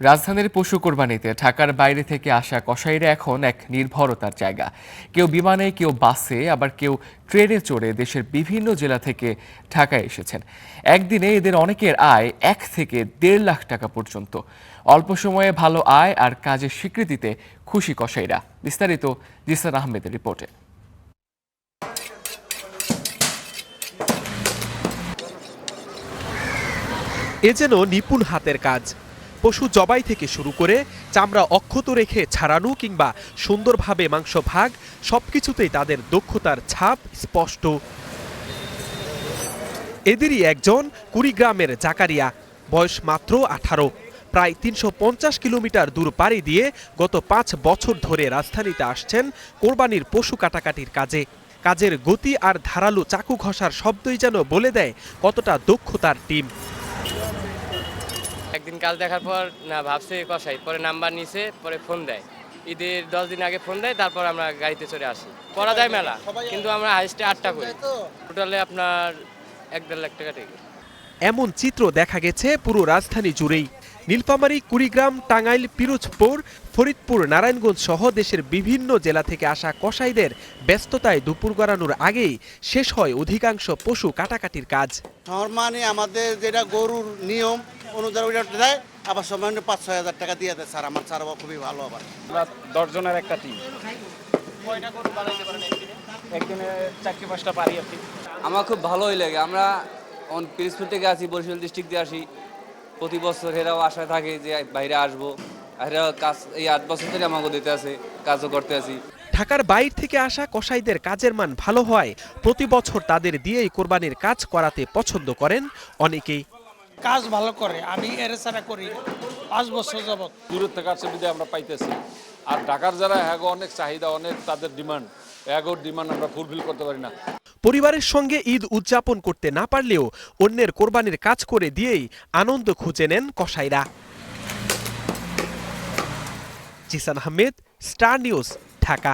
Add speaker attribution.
Speaker 1: রাজধানীর পশু কোরবানিতে ঢাকার বাইরে থেকে আসা কসাইরা এখন এক নির্ভরতার জায়গা। কেউ বিমানে, কেউ বাসে, আবার কেউ ট্রেনে চড়ে দেশের বিভিন্ন জেলা থেকে ঢাকায় এসেছেন। একদিনে এদের অনেকের আয় 1 থেকে 1.5 লাখ টাকা পর্যন্ত। অল্প সময়ে ভালো আয় আর কাজের স্বীকৃতিতে খুশি কসাইরা। বিস্তারিত জিসান আহমেদের রিপোর্টে।
Speaker 2: এ যেন নিপুণ হাতের কাজ। পশু জবাই থেকে শুরু করে চামড়া অক্ষত রেখে ছাড়ানো কিংবা সুন্দরভাবে মাংস ভাগ, সবকিছুতেই তাদের দক্ষতার ছাপ স্পষ্ট। এদেরই একজন কুড়িগ্রামের জাকারিয়া, বয়স মাত্র 18। প্রায় 350 কিলোমিটার দূর পাড়ি দিয়ে গত 5 বছর ধরে রাজধানীতে আসছেন কোরবানির পশু কাটাকাটির কাজে। কাজের গতি আর ধারালো চাকু ঘষার শব্দই যেন বলে দেয় কতটা দক্ষতার টিম।
Speaker 3: একদিন কাজ দেখার পর না ভাবছে কষাই, পরে নাম্বার নিছে, পরে ফোন দেয়। ঈদের 10 দিন আগে ফোন দেয়, তারপর আমরা গাড়িতে চড়ে আসি। করা যায় মেলা, কিন্তু আমরা হাইস্টে 8টা করি। টোটালে আপনার 1.5 লাখ টাকা থেকে।
Speaker 2: এমন চিত্র দেখা গেছে পুরো রাজধানী জুড়েই। নীলফামারী, কুড়িগ্রাম, টাঙ্গাইল, পিরোজপুর, ফরিদপুর, নারায়ণগঞ্জ সহ দেশের বিভিন্ন জেলা থেকে আসা কসাইদের ব্যস্ততায় দুপুর গড়ানোর আগেই শেষ হয় অধিকাংশ পশু কাটাকাটির কাজ।
Speaker 4: নরমালি আমাদের যেটা গরুর নিয়ম অনুযায়ী ওইটা দেয়, আবার সময় 5-6 হাজার টাকা দিয়ে দেয়। স্যার আমার ছাড়াবো খুবই ভালো। আবার
Speaker 5: আমরা 10 জনের একটা টিম। একদিনে 4-5টা পারি আর কি।
Speaker 6: আমার খুব ভালোই লাগে। আমরা পিরোজপুর থেকে আসি, বরিশাল ডিস্ট্রিক্ট দিয়ে আসি। প্রতি বছর এরাও আশায় থাকে যে বাইরে আসবো। এরা কাজ এই 8 বছর ধরে আমাকে দিতে আছে, কাজও করতে আছি।
Speaker 2: ঢাকার বাইরে থেকে আসা কসাইদের কাজের মান ভালো হয় প্রতি বছর তাদের দিয়েই কোরবানির কাজ করাতে পছন্দ করেন অনেকেই।
Speaker 7: কাজ ভালো করে, আমি এর ছাড়া করি 5 বছর যাবত।
Speaker 8: দূরের থেকে আসছে বিধায় আমরা পাইতেছি। আর ঢাকার যারা হ্যাগো অনেক চাহিদা, অনেক তাদের ডিমান্ড, হ্যাগোর ডিমান্ড আমরা ফুলফিল করতে পারি না।
Speaker 2: পরিবারের সঙ্গে ঈদ উদযাপন করতে না পারলেও অন্যের কোরবানির কাজ করে দিয়েই আনন্দ খুঁজে নেন কসাইরা। Zisan Ahmed, star news, Dhaka.